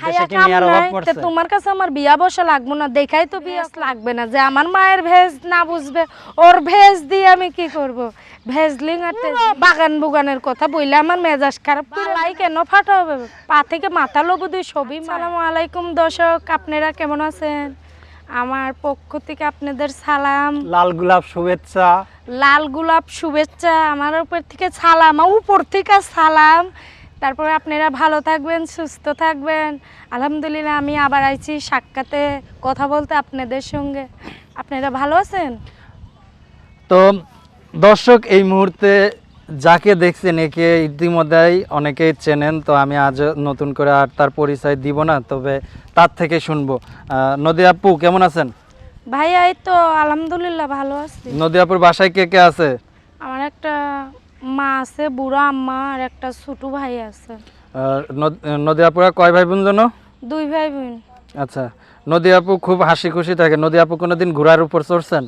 দেশে কি মেয়ের অভাব পড়ছে? তোমার কাছে আমার বিয়া বসা লাগবে না, দেখাই তো বিয়া লাগবে না যে আমার মায়ের ভেজ না বুঝবে, ওর ভেজ দিয়ে আমি কি করব? ভেজলিং আর বাগান বুগানের কথা বললে আমার মেজাজ খারাপ লাই কেন ফাটা হবে, পা থেকে মাথা লবু দুই সবই। আসসালামু আলাইকুম দর্শক, আপনারা কেমন আছেন? আমার পক্ষ থেকে আপনাদের সালাম, লাল গোলাপ শুভেচ্ছা। লাল গোলাপ শুভেচ্ছা, আমার উপর থেকে সালাম, উপর থেকে সালাম। তারপরে আপনারা ভালো থাকবেন, সুস্থ থাকবেন। আলহামদুলিল্লাহ আমি আবার আইছি সাক্ষাতে কথা বলতে আপনাদের সঙ্গে। আপনারা ভালো আছেন? তো দর্শক, এই মুহূর্তে যাকে দেখছেন একে ইতিমধ্যেই অনেকেই চেনেন, তো আমি আজ নতুন করে আর তার পরিচয় দিব না, তবে তার থেকে শুনবো। নদী আপু কেমন আছেন? ভাইয়া এই তো আলহামদুলিল্লাহ ভালো আছি। নদী আপুর বাসায় কে কে আছে? আমার একটা মা আছে, বুড়ো আম্মা, আর একটা ছোট ভাই আছে। নদী আপুরা কয় ভাই বোন জানো? 2 ভাই বোন। আচ্ছা, নদী আপু খুব হাসি খুশি থাকে। নদী আপু কোনোদিন ঘোড়ার উপর চড়ছেন?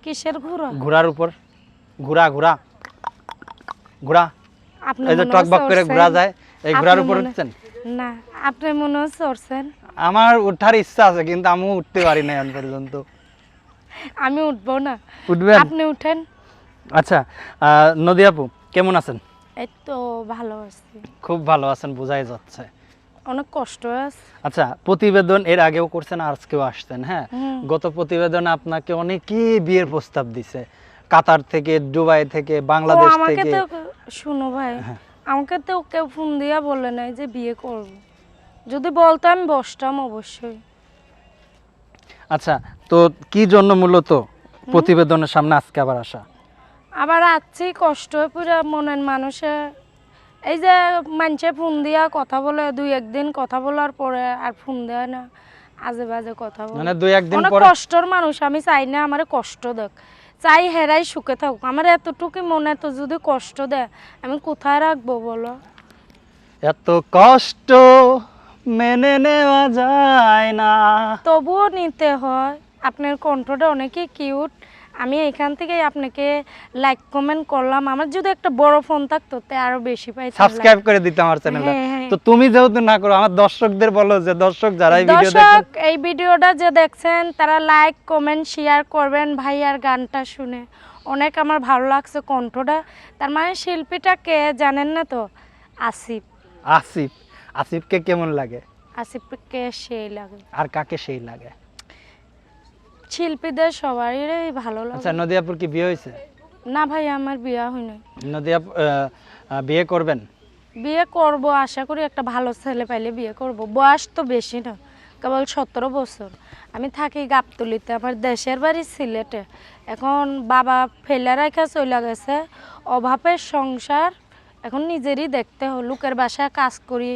কিসের ঘোড়া? ঘোড়ার উপর, ঘোড়া ঘোড়া ঘোড়া, আপনি এই যে টকবক করে ঘোড়া যায়, এই ঘোড়ার উপর উঠছেন? না, আপনি মনে হচ্ছে চড়ছেন। আমার উঠার ইচ্ছা আছে, কিন্তু আমি উঠতে পারি না এখন পর্যন্ত। আমি উঠবো না, উঠবেন? আপনি উঠেন। আচ্ছা, নদী আপু কেমন আছেন? এই তো ভালো আছি। খুব ভালো আছেন বোঝাই যাচ্ছে। অনেক কষ্ট আছে। আচ্ছা, প্রতিবেদন এর আগেও করছেন, আজকেও আসছেন। হ্যাঁ, গত প্রতিবেদনে আপনাকে অনেকেই বিয়ের প্রস্তাব দিছে, কাতার থেকে, দুবাই থেকে, বাংলাদেশ আমাকে থেকে। তো শুনো ভাই, আমাকে তো কেউ ফোন দিয়া বলে নাই যে বিয়ে করব। যদি বলতো আমি বসতাম অবশ্যই। আচ্ছা, তো কি জন্য মূলত প্রতিবেদনের সামনে আজকে আবার আসা? আবার আছি কষ্ট হয়ে পুরো মনের মানুষে, এই যে মানুষে ফোন দিয়া কথা বলে, 2-1 দিন কথা বলার পরে আর ফোন দেয় না, আজে বাজে কথা বলে। মানে 2-1 দিন অনেক পরে কষ্টর মানুষ, আমি চাই না আমার কষ্ট দেখ, চাই হেরাই সুখে থাকুক। আমার এতটুকু মনে তো যদি কষ্ট দেয় আমি কোথায় রাখবো বলো? এত কষ্ট মেনে নেওয়া যায় না, তবুও নিতে হয়। আপনার কণ্ঠটা অনেকই কিউট, আমি এখান থেকে আপনাকে লাইক কমেন্ট করলাম। আমার যদি একটা বড় ফোন থাকতো তে আরো বেশি পাইতাম, সাবস্ক্রাইব করে দিতে আমার চ্যানেলটা। হ্যাঁ। তো তুমি যেহেতু না করো, আমার দর্শকদের বলো যে দর্শক যারা এই ভিডিও দর্শক দেখেন, এই ভিডিওটা যে দেখছেন তারা লাইক কমেন্ট শেয়ার করবেন। ভাইয়ার গানটা শুনে অনেক আমার ভালো লাগছে কণ্ঠটা। তার মানে শিল্পীটা কে জানেন না তো? আসিফ। আসিফ। আসিফকে কেমন লাগে? আসিফকে সেই লাগে। আর কাকে সেই লাগে? শিল্পীদের সবারই ভালো লাগে। আচ্ছা, নদী আপুর কি বিয়ে হয়েছে? না ভাই, আমার বিয়ে হয় নাই। নদী আপু বিয়ে করবেন? বিয়ে করব, আশা করি একটা ভালো ছেলে পাইলে বিয়ে করব। বয়স তো বেশি না, কেবল 17 বছর। আমি থাকি গাবতলিতে, আমার দেশের বাড়ি সিলেটে। এখন বাবা ফেলে রেখে চলে গেছে, অভাবের সংসার, এখন নিজেরই দেখতে হয়। লোকের বাসায় কাজ করি,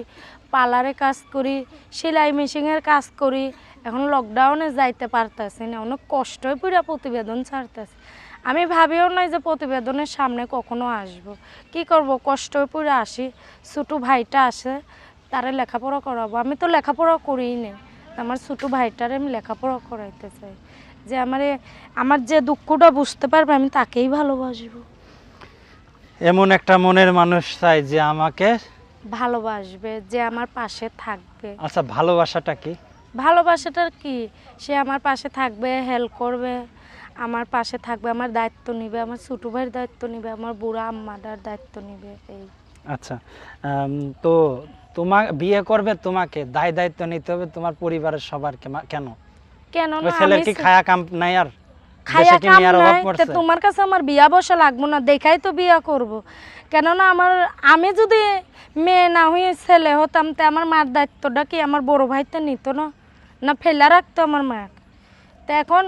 পার্লারে কাজ করি, সেলাই মেশিনের কাজ করি। এখন লকডাউনে যাইতে পারতেছি না, অনেক কষ্টই পুরা প্রতিবেদন ছাড়তেছি। আমি ভাবিও নাই যে প্রতিবেদনের সামনে কখনো আসব। কি করব, কষ্ট পুরো আসি। ছোটো ভাইটা আসে, তারে লেখাপড়া করাবো। আমি তো লেখাপড়া করিই না, আমার ছোটো ভাইটারে আমি লেখাপড়া করাইতে চাই, যে আমার যে দুঃখটা বুঝতে পারবে আমি তাকেই ভালোবাসবো। এমন একটা মনের মানুষ চাই যে আমাকে ভালোবাসবে, যে আমার পাশে থাকবে। আচ্ছা, ভালোবাসাটা কি? ভালোবাসাটার কি, সে আমার পাশে থাকবে, হেল্প করবে, আমার পাশে থাকবে, আমার দায়িত্ব নিবে, আমার ছোটো ভাইয়ের দায়িত্ব নিবে, আমার বুড়া আম্মাটার দায়িত্ব নিবে। এই আচ্ছা, তো তোমার বিয়ে করবে, তোমাকে দায়িত্ব নিতে হবে তোমার পরিবারের সবার। কেন? কেন ওই না, ছেলের কি খায়া কাম নাই? আর খায়া দেশে কি কাম মেয়ের অভাব নাই? পড়ছে? তোমার কাছে আমার বিয়া বসা লাগবো না, দেখাই তো বিয়া করব। কেননা আমি যদি মেয়ে না হয়ে ছেলে হতাম তে আমার মার দায়িত্বটা কি আমার বড় ভাইতে নিত না? না ফেলা রাখতো আমার মা? তো এখন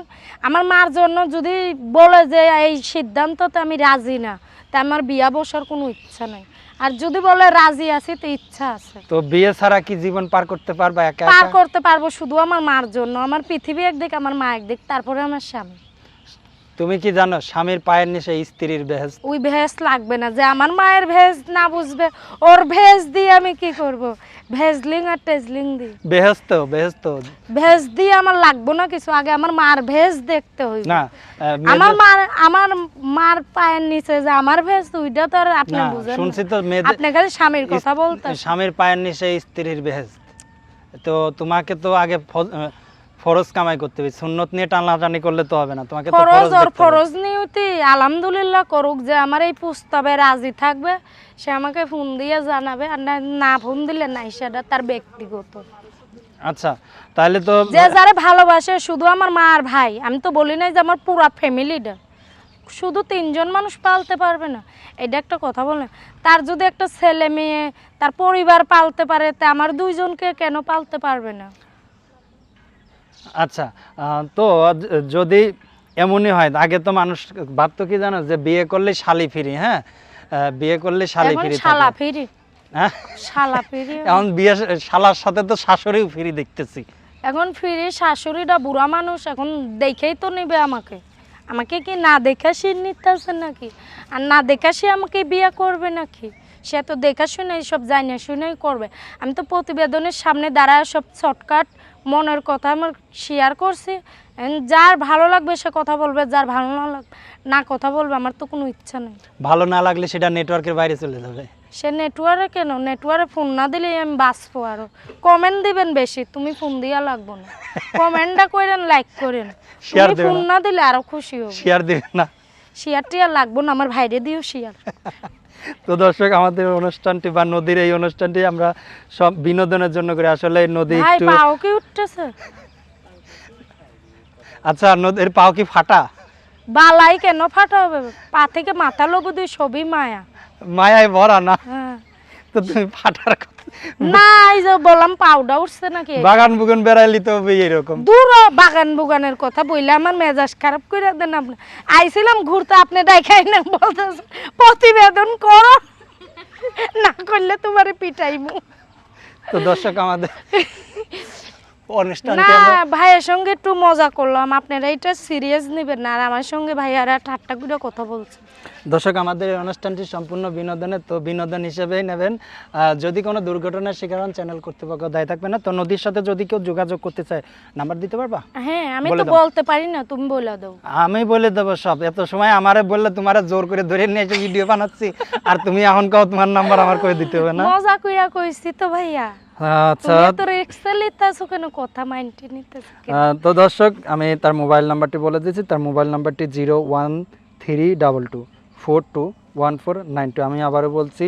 আমার মার জন্য যদি বলে যে এই সিদ্ধান্ততে আমি রাজি না, তা আমার বিয়া বসার কোনো ইচ্ছা নাই। আর যদি বলে রাজি আছি, তো ইচ্ছা আছে। তো বিয়ে ছাড়া কি জীবন পার করতে পারবা একা পার একা? করতে পারবো শুধু আমার মার জন্য। আমার পৃথিবী একদিক, আমার মা একদিক, তারপরে আমার স্বামী। তুমি কি জানো স্বামীর পায়ের নিচে স্ত্রীর বেহেশত? ওই ভেজ লাগবে না, যে আমার মায়ের ভেজ না বুঝবে, ওর ভেজ দিয়ে আমি কি করব? ভেজলিং আর টেজলিং দি বেহেশত ভেজ দিয়ে আমার লাগবো না কিছু, আগে আমার মার ভেজ দেখতে হইবে না। আমার মার পায়ের নিচে যে আমার ভেজ, ওইটা তো আর আপনি বুঝেন না। শুনছি তো আপনি খালি স্বামীর কথা বলতেন। স্বামীর পায়ের নিচে স্ত্রীর বেহেশত। তো তোমাকে তো আগে ফরজ কামাই করতে হবে, সুন্নত নিয়ে টানাটানি করলে তো হবে না, তোমাকে তো ফরজ ফরজ ওর দেখতে হবে। ফরজ নিয়তি আলহামদুলিল্লাহ করুক, যে আমার এই প্রস্তাবে রাজি থাকবে সে আমাকে ফোন দিয়ে জানাবে, আর না ফোন দিলে নাই, সেটা তার ব্যক্তিগত। আচ্ছা তাহলে তো যে যারে ভালোবাসে, শুধু আমার মা আর ভাই, আমি তো বলি নাই যে আমার পুরা ফ্যামিলিটা, শুধু 3জন মানুষ পালতে পারবে না, এটা একটা কথা বলেন। তার যদি একটা ছেলে মেয়ে, তার পরিবার পালতে পারে, তা আমার 2জনকে কেন পালতে পারবে না? আচ্ছা তো যদি এমনই হয়, আগে তো মানুষ ভাবতো কি জানো, যে বিয়ে করলে শালি ফিরি, হ্যাঁ বিয়ে করলে শালি এখন ফিরি শালা থাকে। ফিরি, হ্যাঁ শালা ফিরি, এখন বিয়ে শালার সাথে তো শাশুড়িও ফিরি দেখতেছি। এখন ফিরি শাশুড়িটা বুড়া মানুষ, এখন দেখেই তো নেবে আমাকে। আমাকে কি না দেখা সে নিতেছে নাকি? আর না দেখা সে আমাকে বিয়ে করবে নাকি? সে তো দেখা শুনে সব জানিয়ে শুনেই করবে। আমি তো প্রতিবেদনের সামনে দাঁড়ায় সব শর্টকাট মনের কথা আমার শেয়ার করছি। যার ভালো লাগবে সে কথা বলবে, যার ভালো না লাগবে না কথা বলবে, আমার তো কোনো ইচ্ছা নেই। ভালো না লাগলে সেটা নেটওয়ার্কের বাইরে চলে যাবে। সে নেটওয়ার্কে কেন, নেটওয়ার্কে ফোন না দিলেই আমি বাঁচবো। আরো কমেন্ট দিবেন বেশি, তুমি ফোন দিয়া লাগবো না, কমেন্টটা করেন, লাইক করেন, শেয়ার তুমি দেবে ফোন না? না দিলে আরো খুশি হব। শেয়ার দিবে না? শেয়ার টিয়ার লাগবো না, আমার ভাইরে দিও শেয়ার। তো দর্শক, আমাদের অনুষ্ঠানটি বা নদীর এই অনুষ্ঠানটি আমরা সব বিনোদনের জন্য করে, আসলে নদী ভাই একটু পাও কি উঠতেছে? আচ্ছা নদীর পাও কি ফাটা? বালাই কেন ফাটা হবে? পা থেকে মাথা লবু দিয়ে সবই মায়া। মায়ায় ভরা না, হ্যাঁ তো তুমি ফাটার কথা। না, এই যে বললাম পাউডা উঠছে নাকি? বাগান বুগান বেড়াইলি তো হবে এরকম। দূর বাগান বুগানের কথা বললে আমার মেজাজ খারাপ করে দেন আপনি। আইছিলাম ঘুরতে, আপনি দেখাই না বলতেছেন প্রতিবেদন করো, না করলে তোমারে পিটাইবো। তো দর্শক, আমাদের না অনুষ্ঠানটি আমরা ভাইয়ের সঙ্গে একটু মজা করলাম, আপনারা এটা সিরিয়াস নেবেন না। আর আমার সঙ্গে ভাইয়ারা ঠাট্টা করে কথা বলছে। দর্শক, আমাদের এই অনুষ্ঠানটি সম্পূর্ণ বিনোদনের, তো বিনোদন হিসেবেই নেবেন। যদি কোনো দুর্ঘটনার শিকার হন, চ্যানেল কর্তৃপক্ষ দায়ী থাকবে না। তো নদীর সাথে যদি কেউ যোগাযোগ করতে চায়, নাম্বার দিতে পারবা? হ্যাঁ, আমি বলে তো দাও। বলতে পারি না, তুমি বলে দাও। আমি বলে দেবো সব। এত সময় আমারে বললে তোমারে জোর করে ধরে নিয়ে এসে ভিডিও বানাচ্ছি, আর তুমি এখন কাও তোমার নাম্বার আমার করে দিতে হবে না? মজা কইরা কইছি তো ভাইয়া। আচ্ছা তুমি তো রিক্সা লিতাছো কেন, কথা মাইন্ডে নিতেছো কেন? তো দর্শক, আমি তার মোবাইল নাম্বারটি বলে দিচ্ছি। তার মোবাইল নাম্বারটি 01322421492। আমি আবারও বলছি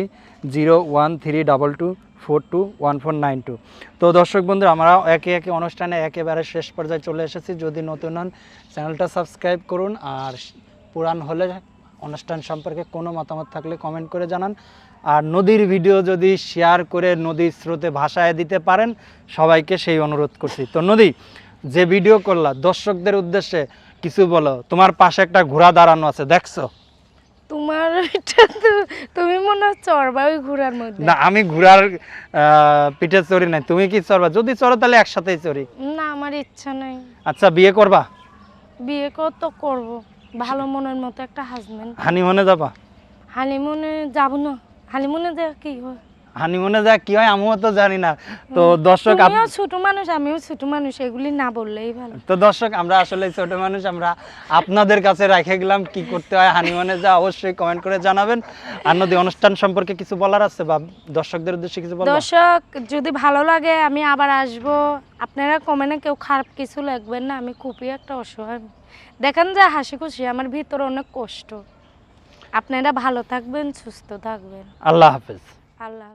01322421492। তো দর্শক বন্ধু, আমরা একে একে অনুষ্ঠানে একেবারে শেষ পর্যায়ে চলে এসেছি। যদি নতুন হন, চ্যানেলটা সাবস্ক্রাইব করুন, আর পুরান হলে অনুষ্ঠান সম্পর্কে কোনো মতামত থাকলে কমেন্ট করে জানান। আর নদীর ভিডিও যদি শেয়ার করে নদীর স্রোতে ভাসায় দিতে পারেন, সবাইকে সেই অনুরোধ করছি। তো নদী, যে ভিডিও করলা, দর্শকদের উদ্দেশ্যে কিছু বলো। তোমার পাশে একটা ঘোড়া দাঁড়ানো আছে, দেখছো? তোমার এটা তো, তুমি মনে হয় চড়বা ওই ঘোড়ার মধ্যে। না, আমি ঘোড়ার পিঠে চড়ি নাই। তুমি কি চড়বা? যদি চড়ো তাহলে একসাথেই চড়ি। না, আমার ইচ্ছা নাই। আচ্ছা, বিয়ে করবা? বিয়ে তো করবো, ভালো মনের মতো একটা হাজবেন্ড। হানিমুনে যাবা? হানিমুনে যাব না, হানিমুনে যা কি হয়? হানিমুনে যা কি হয় আমিও তো জানি না। তো দর্শক, তুমিও ছোট মানুষ, আমিও ছোট মানুষ, এগুলি না বললেই ভালো। তো দর্শক, আমরা আসলে ছোট মানুষ, আমরা আপনাদের কাছে রেখে গেলাম কি করতে হয় হানিমুনে যা। অবশ্যই কমেন্ট করে জানাবেন। আর নদী, অনুষ্ঠান সম্পর্কে কিছু বলার আছে বা দর্শকদের উদ্দেশ্যে কিছু বলবো? দর্শক, যদি ভালো লাগে আমি আবার আসবো। আপনারা কমেন্টে কেউ খারাপ কিছু লিখবেন না, আমি খুবই একটা অসহায়। দেখেন যে হাসি খুশি, আমার ভিতরে অনেক কষ্ট। আপনারা ভালো থাকবেন, সুস্থ থাকবেন। আল্লাহ হাফেজ। আল্লাহ।